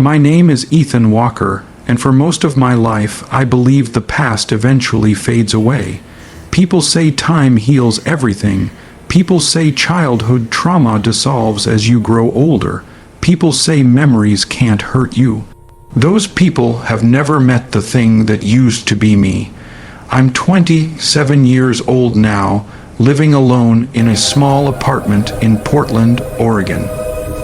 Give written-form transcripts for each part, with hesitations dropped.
My name is Ethan Walker, and for most of my life I believed the past eventually fades away. People say time heals everything. People say childhood trauma dissolves as you grow older. People say memories can't hurt you. Those people have never met the thing that used to be me. I'm 27 years old now, living alone in a small apartment in Portland, Oregon.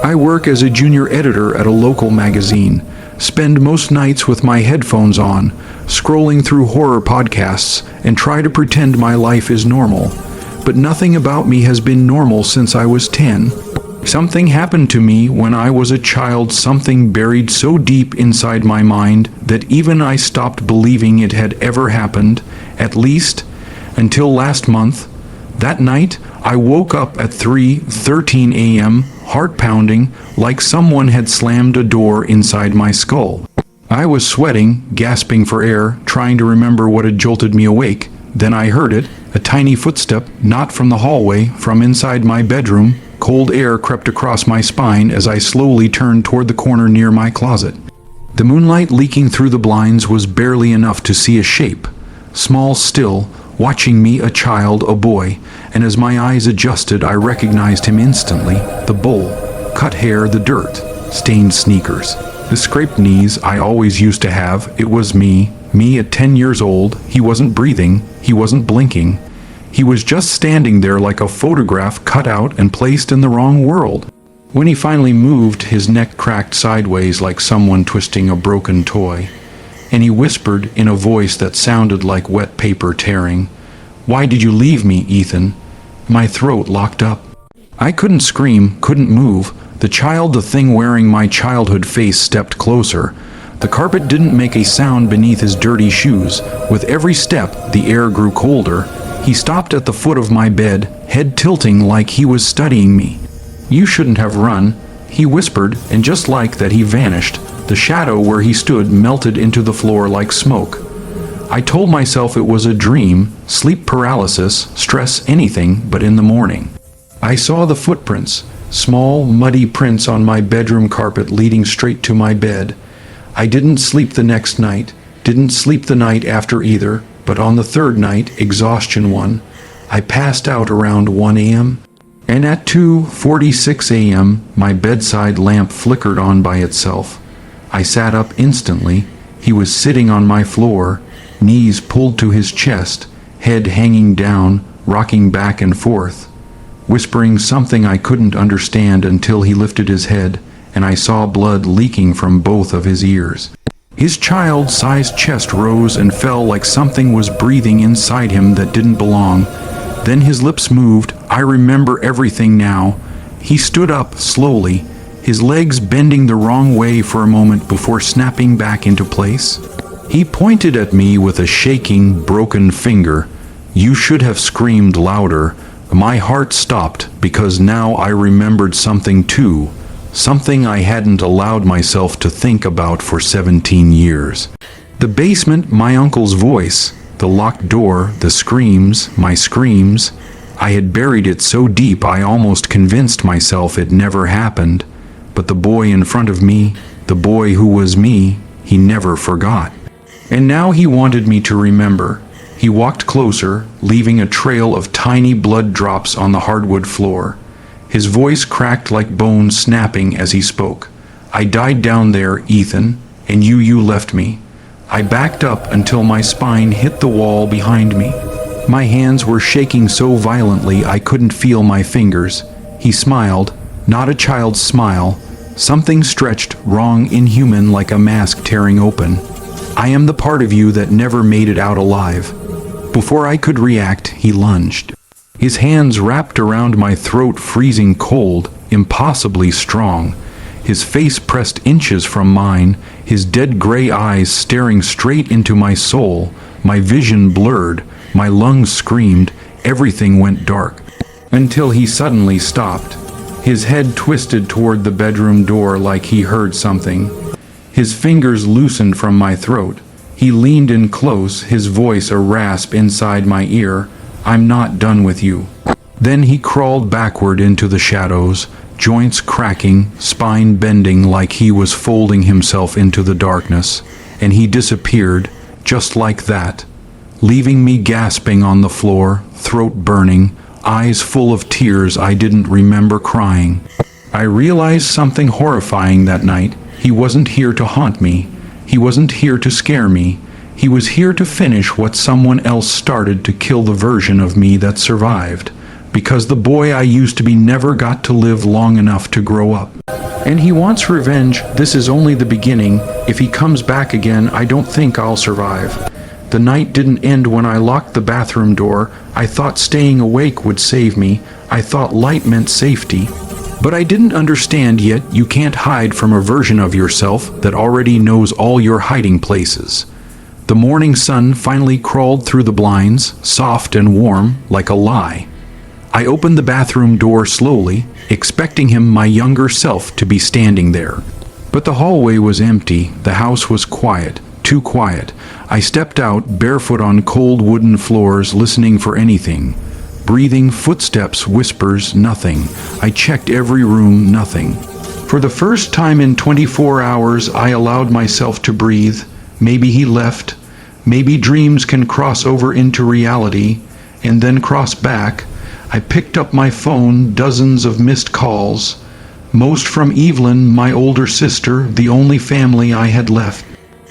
I work as a junior editor at a local magazine, spend most nights with my headphones on, scrolling through horror podcasts, and try to pretend my life is normal. But nothing about me has been normal since I was 10. Something happened to me when I was a child, something buried so deep inside my mind that even I stopped believing it had ever happened, at least until last month. That night, I woke up at 3:13 a.m., heart pounding, like someone had slammed a door inside my skull. I was sweating, gasping for air, trying to remember what had jolted me awake. Then I heard it, a tiny footstep, not from the hallway, from inside my bedroom. Cold air crept across my spine as I slowly turned toward the corner near my closet. The moonlight leaking through the blinds was barely enough to see a shape, small still, watching me, a child, a boy, and as my eyes adjusted I recognized him instantly. The bowl, cut hair, the dirt, stained sneakers, the scraped knees I always used to have. It was me at 10 years old. He wasn't breathing, he wasn't blinking. He was just standing there like a photograph cut out and placed in the wrong world. When he finally moved, his neck cracked sideways like someone twisting a broken toy, and he whispered in a voice that sounded like wet paper tearing, "Why did you leave me, Ethan?" My throat locked up. I couldn't scream, couldn't move. The child, the thing wearing my childhood face, stepped closer. The carpet didn't make a sound beneath his dirty shoes. With every step, the air grew colder. He stopped at the foot of my bed, head tilting like he was studying me. "You shouldn't have run," he whispered, and just like that he vanished. The shadow where he stood melted into the floor like smoke. I told myself it was a dream, sleep paralysis, stress, anything but in the morning. I saw the footprints, small, muddy prints on my bedroom carpet leading straight to my bed. I didn't sleep the next night, didn't sleep the night after either, but on the third night, exhaustion won. I passed out around 1 a.m., and at 2:46 a.m., my bedside lamp flickered on by itself. I sat up instantly. He was sitting on my floor, knees pulled to his chest, head hanging down, rocking back and forth, whispering something I couldn't understand until he lifted his head, and I saw blood leaking from both of his ears. His child-sized chest rose and fell like something was breathing inside him that didn't belong. Then his lips moved. I remember everything now. He stood up slowly, his legs bending the wrong way for a moment before snapping back into place. He pointed at me with a shaking, broken finger. "You should have screamed louder." My heart stopped because now I remembered something too. Something I hadn't allowed myself to think about for 17 years. The basement, my uncle's voice, the locked door, the screams, my screams. I had buried it so deep I almost convinced myself it never happened. But the boy in front of me, the boy who was me, he never forgot. And now he wanted me to remember. He walked closer, leaving a trail of tiny blood drops on the hardwood floor. His voice cracked like bones snapping as he spoke. "I died down there, Ethan, and you left me." I backed up until my spine hit the wall behind me. My hands were shaking so violently I couldn't feel my fingers. He smiled, not a child's smile, something stretched, wrong, inhuman, like a mask tearing open. "I am the part of you that never made it out alive." Before I could react, he lunged. His hands wrapped around my throat, freezing cold, impossibly strong. His face pressed inches from mine, his dead gray eyes staring straight into my soul. My vision blurred, my lungs screamed, everything went dark. Until he suddenly stopped. His head twisted toward the bedroom door like he heard something. His fingers loosened from my throat. He leaned in close, his voice a rasp inside my ear. "I'm not done with you." Then he crawled backward into the shadows, joints cracking, spine bending like he was folding himself into the darkness, and he disappeared, just like that, leaving me gasping on the floor, throat burning, eyes full of tears I didn't remember crying. I realized something horrifying that night. He wasn't here to haunt me. He wasn't here to scare me. He was here to finish what someone else started, to kill the version of me that survived. Because the boy I used to be never got to live long enough to grow up. And he wants revenge. This is only the beginning. If he comes back again, I don't think I'll survive. The night didn't end when I locked the bathroom door. I thought staying awake would save me. I thought light meant safety. But I didn't understand yet. You can't hide from a version of yourself that already knows all your hiding places. The morning sun finally crawled through the blinds, soft and warm, like a lie. I opened the bathroom door slowly, expecting him, my younger self, to be standing there. But the hallway was empty. The house was quiet, too quiet. I stepped out, barefoot on cold wooden floors, listening for anything. Breathing, footsteps, whispers, nothing. I checked every room, nothing. For the first time in 24 hours, I allowed myself to breathe. Maybe he left. Maybe dreams can cross over into reality, and then cross back. I picked up my phone, dozens of missed calls, most from Evelyn, my older sister, the only family I had left.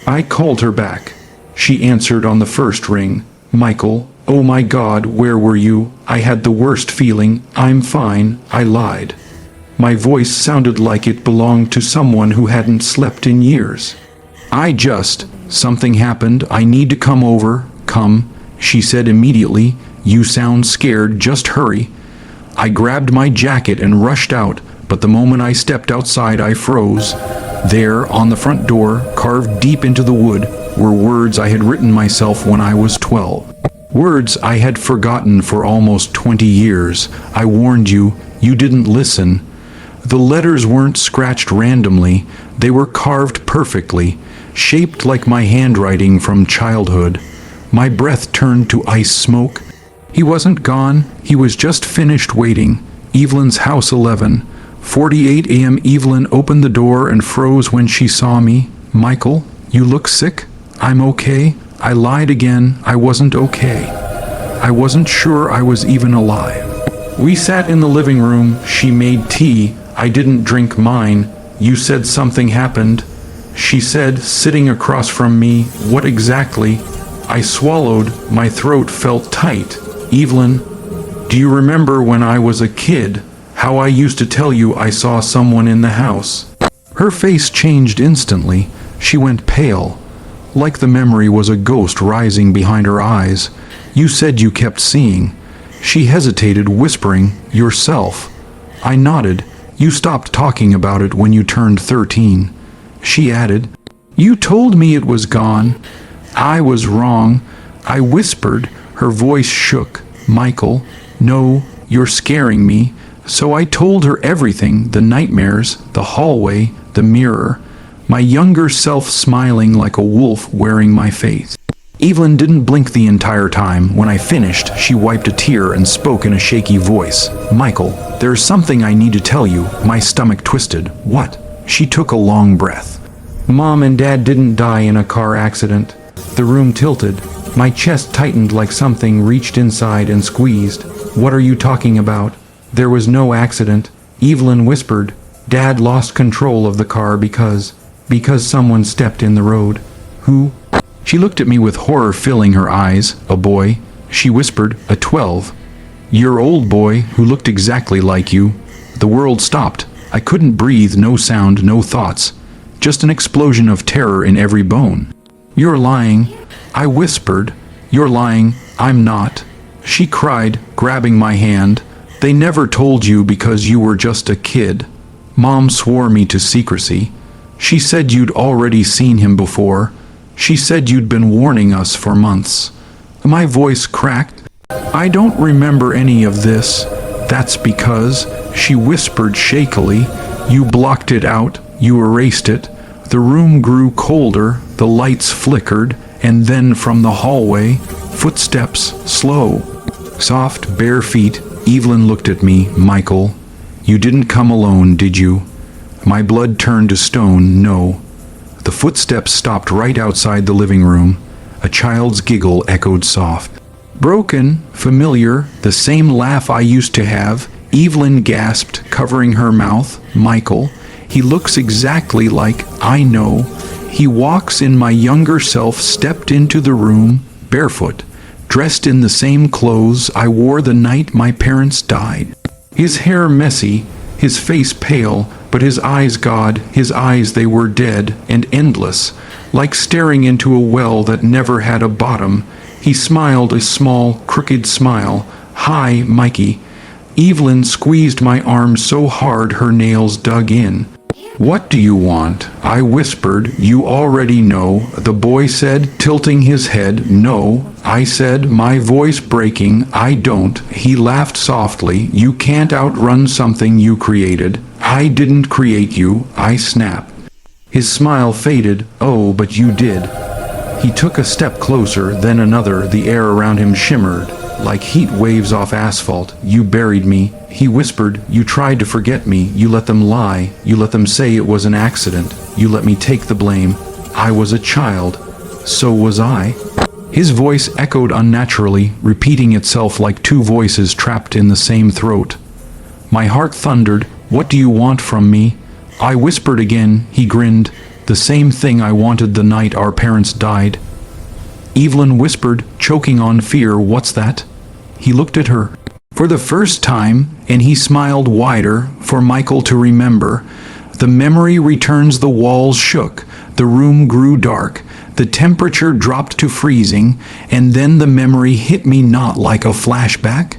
I called her back. She answered on the first ring. Michael, oh my God, where were you? I had the worst feeling. I'm fine, I lied. My voice sounded like it belonged to someone who hadn't slept in years. Something happened, I need to come over. Come, she said immediately. You sound scared, just hurry. I grabbed my jacket and rushed out, but the moment I stepped outside I froze. There, on the front door, carved deep into the wood, were words I had written myself when I was 12. Words I had forgotten for almost 20 years. I warned you, you didn't listen. The letters weren't scratched randomly, they were carved perfectly, shaped like my handwriting from childhood. My breath turned to ice smoke. He wasn't gone, he was just finished waiting. Evelyn's house 11. 48 a.m. Evelyn opened the door and froze when she saw me. Michael, you look sick? I'm okay. I lied again, I wasn't okay. I wasn't sure I was even alive. We sat in the living room, she made tea. I didn't drink mine. You said something happened. She said, sitting across from me. What exactly? I swallowed, my throat felt tight. Evelyn, do you remember when I was a kid, how I used to tell you I saw someone in the house? Her face changed instantly. She went pale, like the memory was a ghost rising behind her eyes. You said you kept seeing. She hesitated, whispering, yourself. I nodded. You stopped talking about it when you turned 13. She added, you told me it was gone. I was wrong. I whispered. Her voice shook. Michael, no, you're scaring me. So I told her everything, the nightmares, the hallway, the mirror, my younger self smiling like a wolf wearing my face. Evelyn didn't blink the entire time. When I finished, she wiped a tear and spoke in a shaky voice. Michael, there's something I need to tell you. My stomach twisted. What? She took a long breath. Mom and Dad didn't die in a car accident. The room tilted. My chest tightened like something reached inside and squeezed. What are you talking about? There was no accident. Evelyn whispered. Dad lost control of the car because someone stepped in the road. Who? She looked at me with horror filling her eyes. A boy. She whispered. A 12. Your old boy who looked exactly like you. The world stopped. I couldn't breathe, no sound, no thoughts. Just an explosion of terror in every bone. You're lying. I whispered. You're lying. I'm not. She cried, grabbing my hand. They never told you because you were just a kid. Mom swore me to secrecy. She said you'd already seen him before. She said you'd been warning us for months. My voice cracked. I don't remember any of this. That's because, she whispered shakily, you blocked it out, you erased it. The room grew colder, the lights flickered, and then from the hallway, footsteps, slow. Soft, bare feet. Evelyn looked at me. Michael, You didn't come alone, did you? My blood turned to stone, no. The footsteps stopped right outside the living room. A child's giggle echoed soft. Broken, familiar, the same laugh I used to have. Evelyn gasped, covering her mouth. Michael, he looks exactly like I know. He walks in. My younger self stepped into the room, barefoot, dressed in the same clothes I wore the night my parents died. His hair messy, his face pale, but his eyes, God, his eyes, they were dead and endless, like staring into a well that never had a bottom. He smiled a small, crooked smile. Hi, Mikey. Evelyn squeezed my arm so hard her nails dug in. What do you want? I whispered. You already know, the boy said, tilting his head. No, I said, my voice breaking. I don't. He laughed softly. You can't outrun something you created. I didn't create you, I snapped. His smile faded. Oh, but you did. He took a step closer, then another. The air around him shimmered like heat waves off asphalt. You buried me, he whispered. You tried to forget me. You let them lie. You let them say it was an accident. You let me take the blame. I was a child. So was I. His voice echoed unnaturally, repeating itself like two voices trapped in the same throat. My heart thundered. What do you want from me? I whispered again. He grinned. The same thing I wanted the night our parents died. Evelyn whispered, choking on fear. What's that? He looked at her for the first time, and he smiled wider for Michael to remember. The memory returns. The walls shook. The room grew dark. The temperature dropped to freezing, and then the memory hit me, not like a flashback.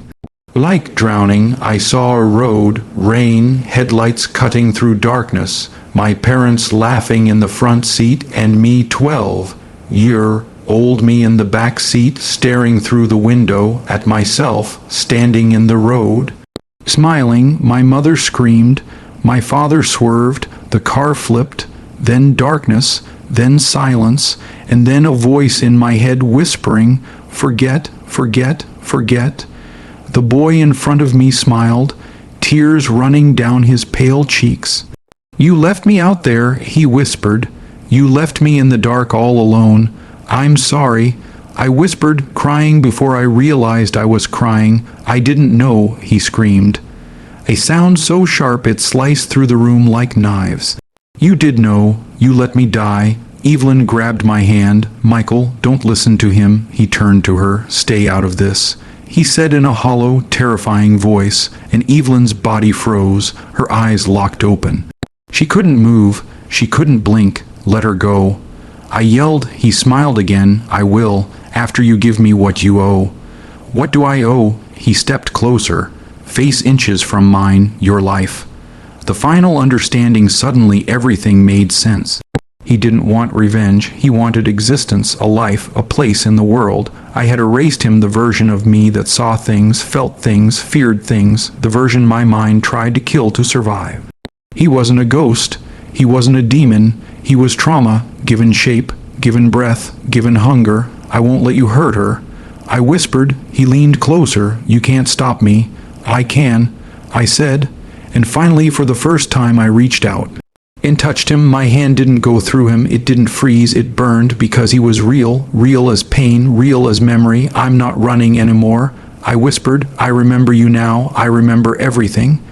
Like drowning, I saw a road, rain, headlights cutting through darkness, my parents laughing in the front seat, and me 12-year-old me in the back seat, staring through the window at myself, standing in the road. Smiling, my mother screamed, my father swerved, the car flipped, then darkness, then silence, and then a voice in my head whispering, forget, forget, forget. The boy in front of me smiled, tears running down his pale cheeks. You left me out there, he whispered. You left me in the dark all alone. I'm sorry, I whispered, crying before I realized I was crying. I didn't know, he screamed. A sound so sharp it sliced through the room like knives. You did know, you let me die. Evelyn grabbed my hand. Michael, don't listen to him. He turned to her. Stay out of this, he said in a hollow, terrifying voice, and Evelyn's body froze, her eyes locked open. She couldn't move, she couldn't blink. Let her go. I yelled. He smiled again. I will, after you give me what you owe. What do I owe? He stepped closer, face inches from mine. Your life. The final understanding. Suddenly everything made sense. He didn't want revenge. He wanted existence, a life, a place in the world. I had erased him, the version of me that saw things, felt things, feared things, the version my mind tried to kill to survive. He wasn't a ghost. He wasn't a demon. He was trauma, given shape, given breath, given hunger. I won't let you hurt her. I whispered. He leaned closer. You can't stop me. I can, I said, and finally for the first time I reached out and touched him. My hand didn't go through him. It didn't freeze. It burned because he was real, real as pain, real as memory. I'm not running anymore. I whispered. I remember you now. I remember everything.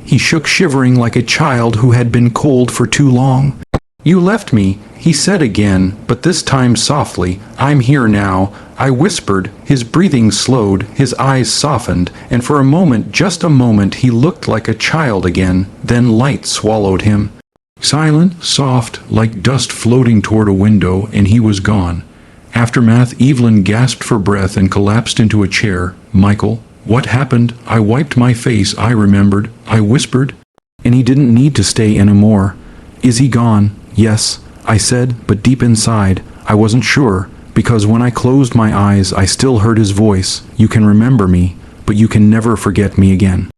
He shook, shivering like a child who had been cold for too long. You left me, he said again, but this time softly. I'm here now, I whispered. His breathing slowed, his eyes softened, and for a moment, just a moment, he looked like a child again. Then light swallowed him. Silent, soft, like dust floating toward a window, and he was gone. Aftermath. Evelyn gasped for breath and collapsed into a chair. Michael, what happened? I wiped my face. I remembered. I whispered. And he didn't need to stay anymore. Is he gone? Yes, I said, but deep inside, I wasn't sure, because when I closed my eyes, I still heard his voice. You can remember me, but you can never forget me again.